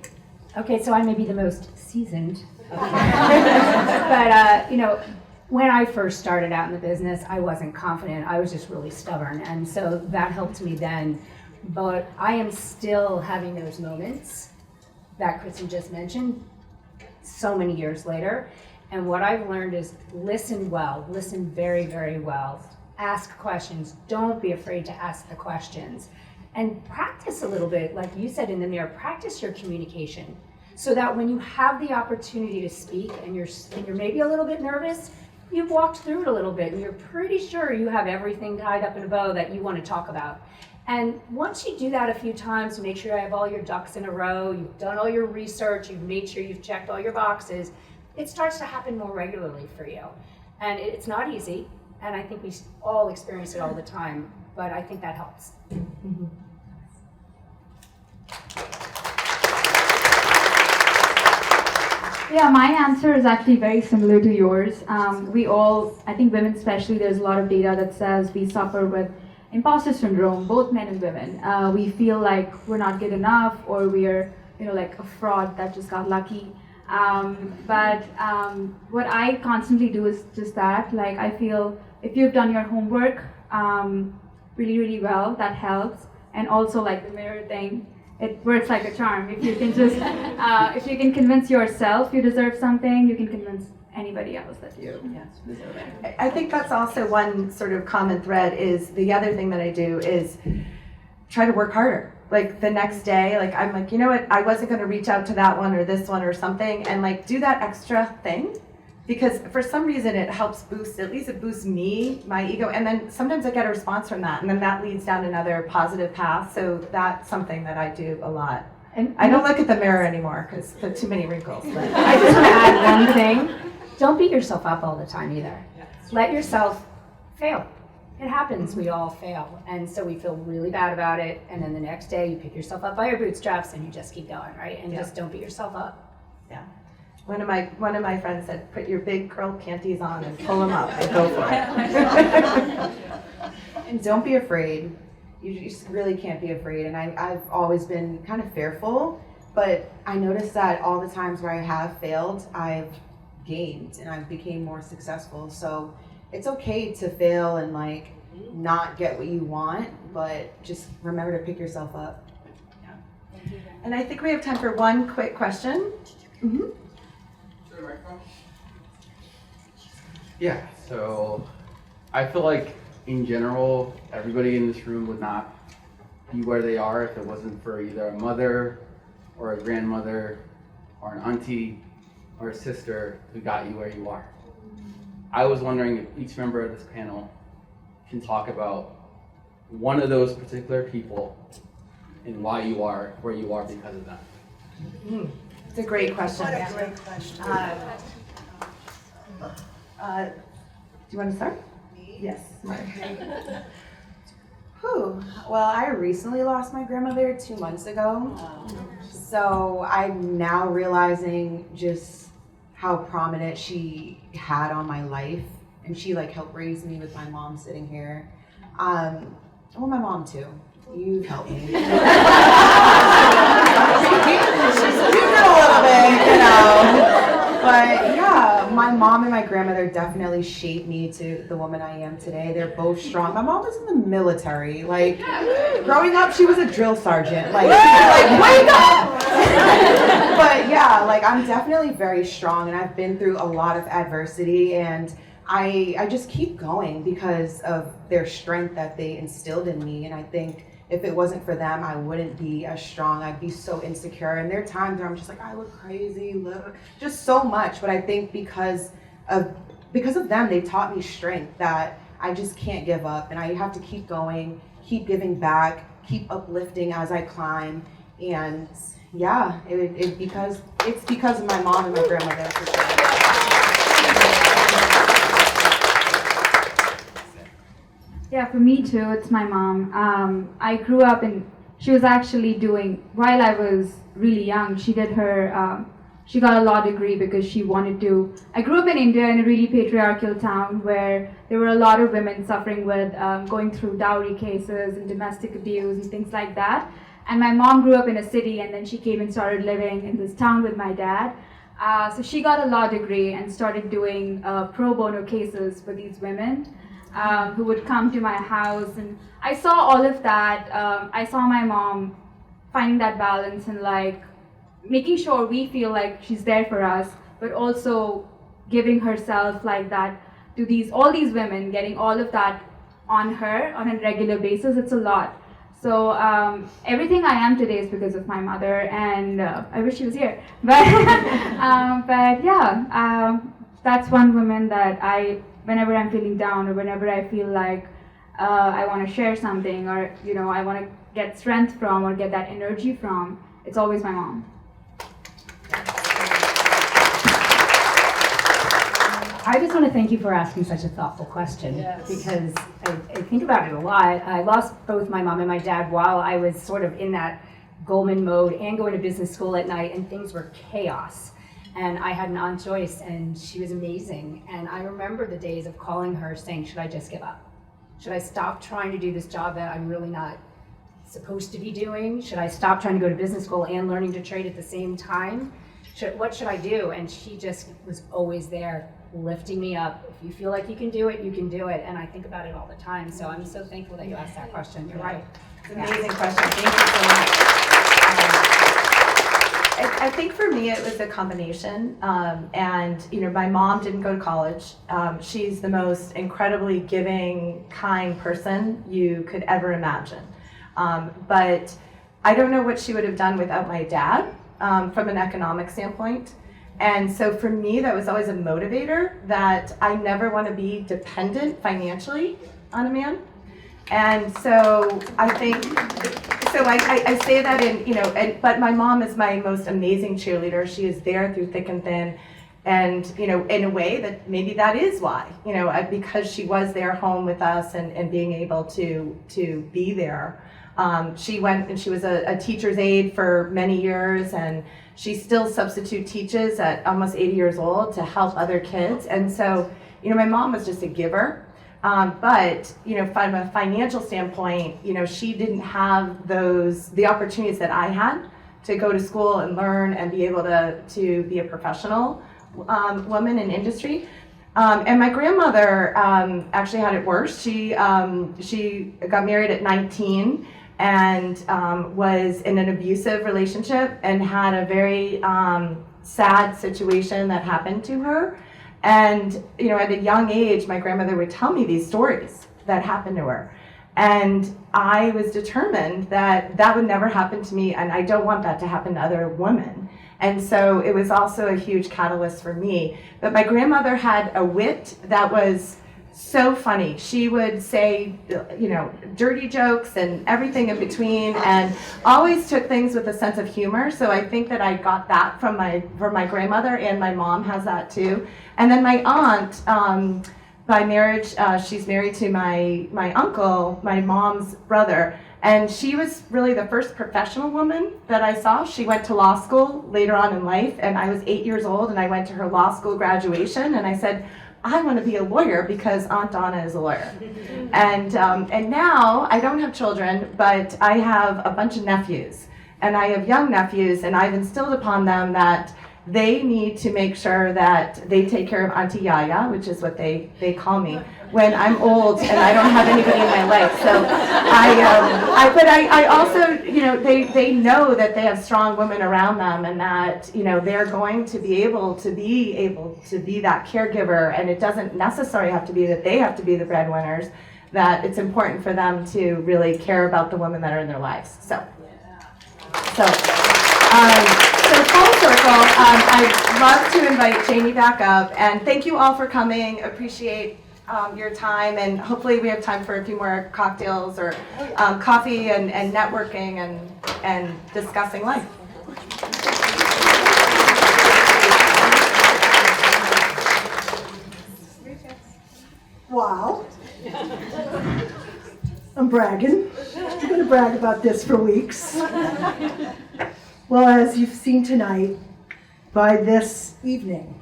Speaker 3: Okay, so I may be the most seasoned. But, when I first started out in the business, I wasn't confident. I was just really stubborn. And so that helped me then. But I am still having those moments that Kristin just mentioned so many years later. And what I've learned is listen well, listen very, very well. Ask questions. Don't be afraid to ask the questions. And practice a little bit, like you said in the mirror, practice your communication so that when you have the opportunity to speak and you're maybe a little bit nervous, you've walked through it a little bit and you're pretty sure you have everything tied up in a bow that you want to talk about. And once you do that a few times, make sure you have all your ducks in a row, you've done all your research, you've made sure you've checked all your boxes, it starts to happen more regularly for you. And it's not easy, and I think we all experience it all the time, but I think that helps. Mm-hmm.
Speaker 7: Yeah, my answer is actually very similar to yours. We all, I think women especially, there's a lot of data that says we suffer with imposter syndrome, both men and women. We feel like we're not good enough, or we're, like a fraud that just got lucky. But what I constantly do is just that. Like, I feel if you've done your homework really, really well, that helps. And also, like the mirror thing, it works like a charm. If you can just, if you can convince yourself you deserve something, you can convince anybody else that you was over.
Speaker 2: I think that's also one sort of common thread. Is the other thing that I do is try to work harder. Like the next day, like I'm like, you know what, I wasn't going to reach out to that one or this one or something, and like do that extra thing, because for some reason it helps boost, at least it boosts me, my ego, and then sometimes I get a response from that, and then that leads down another positive path. So that's something that I do a lot.
Speaker 3: And
Speaker 2: I don't look at the mirror anymore because there are too many wrinkles. But
Speaker 3: I just want to add one thing. Don't beat yourself up all the time either. Let yourself fail. It happens, we all fail. And so we feel really bad about it. And then the next day you pick yourself up by your bootstraps and you just keep going, right? And just don't beat yourself up.
Speaker 2: yeah. One of my friends said, put your big curl panties on and pull them up and go for it.
Speaker 4: And don't be afraid. You just really can't be afraid. And I've always been kind of fearful, but I noticed that all the times where I have failed, I've gained and I've became more successful. So it's okay to fail and like not get what you want, but just remember to pick yourself up.
Speaker 2: And I think we have time for one quick question. Mm-hmm.
Speaker 6: Yeah, so I feel like in general, everybody in this room would not be where they are if it wasn't for either a mother or a grandmother or an auntie or a sister who got you where you are. I was wondering if each member of this panel can talk about one of those particular people and why you are where you are because of them.
Speaker 2: It's a great question.
Speaker 1: What a great question.
Speaker 2: Do you want to start? Yes.
Speaker 4: Whew. Well, I recently lost my grandmother 2 months ago. So I'm now realizing just how prominent she had on my life. And she like helped raise me with my mom sitting here. Well, my mom too. You helped me. You did a little bit, you know. But yeah, my mom and my grandmother definitely shaped me to the woman I am today. They're both strong. My mom was in the military. Like, growing up, she was a drill sergeant. Like, wake up! But yeah, like, I'm definitely very strong, and I've been through a lot of adversity, and I just keep going because of their strength that they instilled in me. And I think if it wasn't for them, I wouldn't be as strong. I'd be so insecure. And there are times where I'm just like, I look crazy, just so much. But I think because of them, they taught me strength that I just can't give up. And I have to keep going, keep giving back, keep uplifting as I climb. And yeah, it's because of my mom and my grandmother for sure.
Speaker 7: Yeah, for me too, it's my mom. I grew up she was actually while I was really young, she got a law degree because she wanted to. I grew up in India in a really patriarchal town where there were a lot of women suffering with going through dowry cases and domestic abuse and things like that. And my mom grew up in a city, and then she came and started living in this town with my dad. So she got a law degree and started doing pro bono cases for these women. Who would come to my house, and I saw all of that. I saw my mom finding that balance and like making sure we feel like she's there for us, but also giving herself like that to all these women, getting all of that on her on a regular basis. It's a lot. So everything I am today is because of my mother, and I wish she was here. But yeah, that's one woman that whenever I'm feeling down or whenever I feel like I want to share something or, I want to get strength from or get that energy from, it's always my mom.
Speaker 3: I just want to thank you for asking such a thoughtful question, because I think about it a lot. I lost both my mom and my dad while I was sort of in that Goldman mode and going to business school at night, and things were chaos. And I had an aunt Joyce, and she was amazing. And I remember the days of calling her saying, should I just give up? Should I stop trying to do this job that I'm really not supposed to be doing? Should I stop trying to go to business school and learning to trade at the same time? What should I do? And she just was always there, lifting me up. If you feel like you can do it, you can do it. And I think about it all the time. So I'm so thankful that you asked that question. You're right.
Speaker 2: It's an amazing question. Thank you so much. I think for me it was a combination, and my mom didn't go to college. She's the most incredibly giving, kind person you could ever imagine. But I don't know what she would have done without my dad from an economic standpoint. And so for me, that was always a motivator that I never want to be dependent financially on a man. And so I think, I say that but my mom is my most amazing cheerleader. She is there through thick and thin. And, in a way that maybe that is why, because she was there home with us and being able to be there. She went and she was a teacher's aide for many years, and she still substitute teaches at almost 80 years old to help other kids. And so, my mom was just a giver. But, from a financial standpoint, she didn't have the opportunities that I had to go to school and learn and be able to be a professional woman in industry. And my grandmother actually had it worse. She got married at 19 and was in an abusive relationship and had a very sad situation that happened to her. And, at a young age, my grandmother would tell me these stories that happened to her. And I was determined that that would never happen to me, and I don't want that to happen to other women. And so it was also a huge catalyst for me. But my grandmother had a wit that was so funny. She would say, dirty jokes and everything in between, and always took things with a sense of humor. So I think that I got that from my grandmother, and my mom has that too. And then my aunt, by marriage, she's married to my uncle, my mom's brother, and she was really the first professional woman that I saw. She went to law school later on in life, and I was 8 years old, and I went to her law school graduation, and I said, I want to be a lawyer because Aunt Donna is a lawyer. And now I don't have children, but I have a bunch of nephews, and I have young nephews, and I've instilled upon them that they need to make sure that they take care of Auntie Yaya, which is what they call me, when I'm old and I don't have anybody in my life. So I also, they know that they have strong women around them, and that, they're going to be able to be that caregiver, and it doesn't necessarily have to be that they have to be the breadwinners, that it's important for them to really care about the women that are in their lives. So full circle, I'd love to invite Janie back up, and thank you all for coming. Appreciate your time, and hopefully we have time for a few more cocktails or coffee and networking and discussing life.
Speaker 1: Wow. I'm bragging. I'm going to brag about this for weeks. Well, as you've seen tonight, by this evening,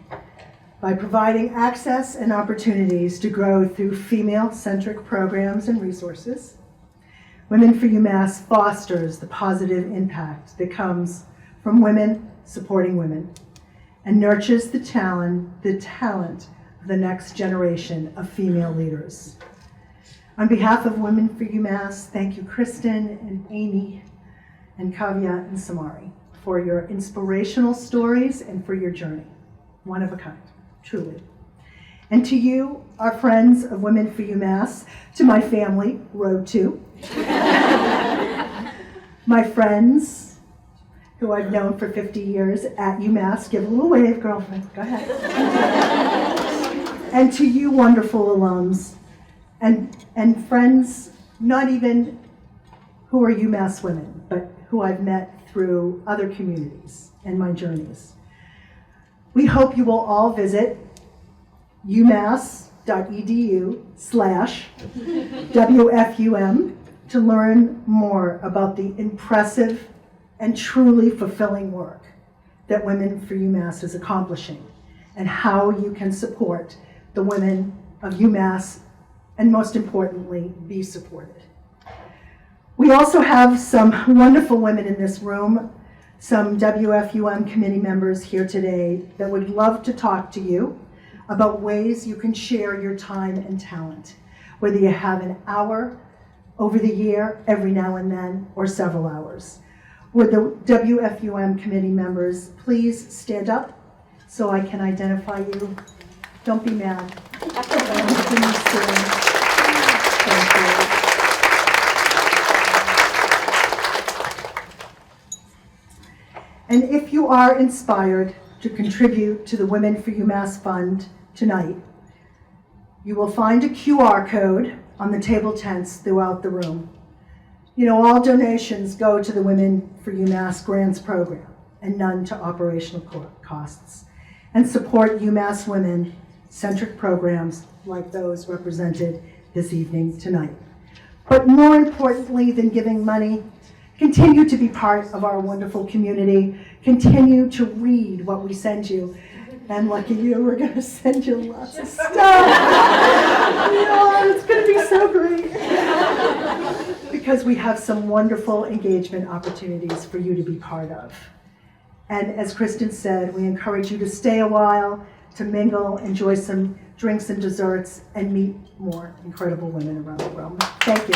Speaker 1: by providing access and opportunities to grow through female-centric programs and resources, Women for UMass fosters the positive impact that comes from women supporting women and nurtures the talent of the next generation of female leaders. On behalf of Women for UMass, thank you, Kristin and Amy and Kavya and Samari, for your inspirational stories and for your journey. One of a kind, truly. And to you, our friends of Women for UMass, to my family, row 2, my friends who I've known for 50 years at UMass, give a little wave, girlfriend, go ahead. And to you, wonderful alums, and friends, not even who are UMass women, but who I've met through other communities and my journeys. We hope you will all visit umass.edu/WFUM to learn more about the impressive and truly fulfilling work that Women for UMass is accomplishing and how you can support the women of UMass and, most importantly, be supported. We also have some wonderful women in this room, some WFUM committee members here today that would love to talk to you about ways you can share your time and talent, whether you have an hour over the year, every now and then, or several hours. Would the WFUM committee members please stand up so I can identify you? Don't be mad. Please stand. Thank you. And if you are inspired to contribute to the Women for UMass Fund tonight, you will find a QR code on the table tents throughout the room. You know, all donations go to the Women for UMass Grants Program and none to operational costs, and support UMass women-centric programs like those represented this evening tonight. But more importantly than giving money, continue to be part of our wonderful community. Continue to read what we send you. And lucky you, we're going to send you lots of stuff. Yeah, it's going to be so great. Because we have some wonderful engagement opportunities for you to be part of. And as Kristin said, we encourage you to stay a while, to mingle, enjoy some drinks and desserts, and meet more incredible women around the room. Thank you.